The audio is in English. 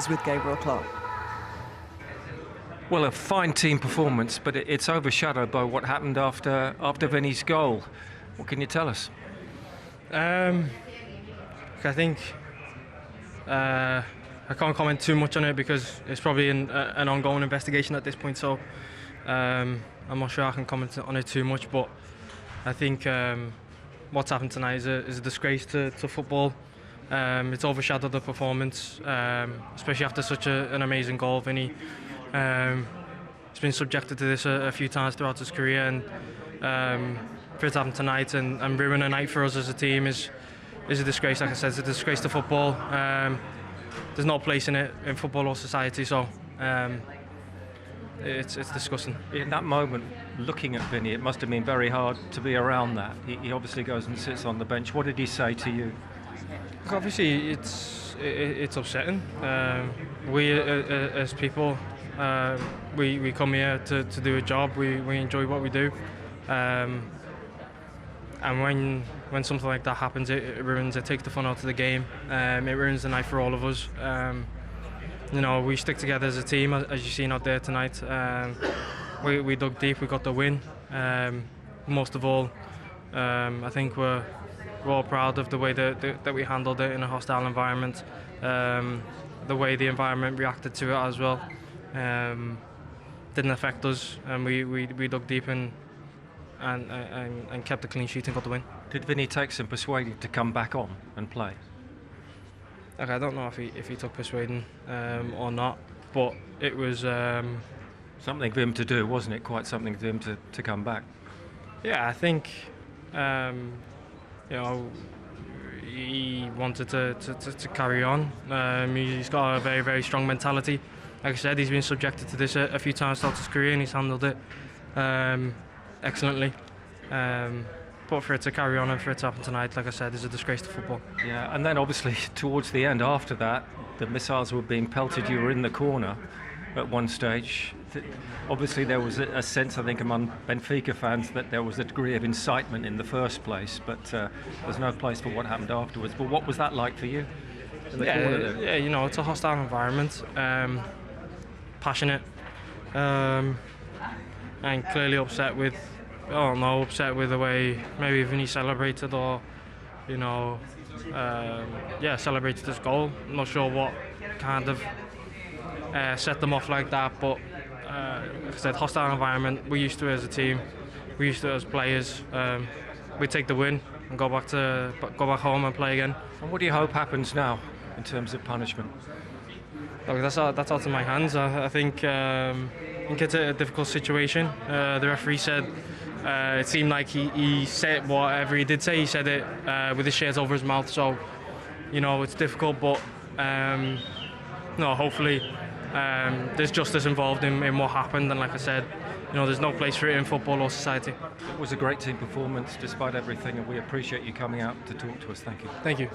with Gabriel Clark. Well, a fine team performance, but it's overshadowed by what happened after Vinny's goal. What can you tell us? I think I can't comment too much on it because it's probably an ongoing investigation at this point. So I'm not sure I can comment on it too much. But I think what's happened tonight is a disgrace to football. It's overshadowed the performance, especially after such an amazing goal. Vinny he's been subjected to this a few times throughout his career, and for it to happen tonight and ruin a night for us as a team is a disgrace. Like I said, it's a disgrace to football. There's no place in it in football or society, so it's disgusting. In that moment, looking at Vinny, it must have been very hard to be around that. He obviously goes and sits on the bench. What did he say to you? Obviously, it's upsetting. We as people, we come here to do a job. We enjoy what we do, and when something like that happens, it ruins. It takes the fun out of the game. It ruins the night for all of us. We stick together as a team, as you've seen out there tonight. We dug deep. We got the win. Most of all, I think we're all proud of the way that we handled it in a hostile environment, the way the environment reacted to it as well. Didn't affect us, and we dug deep and kept a clean sheet and got the win. Did Vinny take some persuading to come back on and play? Like, I don't know if he took persuading or not, but it was something for him to do, wasn't it? Quite something for him to come back. Yeah, I think he wanted to carry on. He's got a very, very strong mentality. Like I said, he's been subjected to this a few times throughout his career, and he's handled it excellently. But for it to carry on and for it to happen tonight, like I said, is a disgrace to football. Yeah, and then obviously towards the end, after that, the missiles were being pelted. You were in the corner at one stage. Obviously there was a sense, I think, among Benfica fans that there was a degree of incitement in the first place, but there's no place for what happened afterwards. But what was that like for you in the corner there? Yeah, it's a hostile environment, passionate, and clearly upset with the way maybe Vinny celebrated or celebrated his goal. I'm not sure what kind of set them off like that, but like I said, hostile environment. We're used to it as a team. We're used to it as players. We take the win and go back home and play again. And what do you hope happens now in terms of punishment? Look, that's out of my hands. I think it's a difficult situation. The referee said it seemed like he said whatever he did say. He said it with his shades over his mouth. So it's difficult, but hopefully there's justice involved in what happened. And like I said, there's no place for it in football or society. It was a great team performance despite everything, and we appreciate you coming out to talk to us. Thank you. Thank you.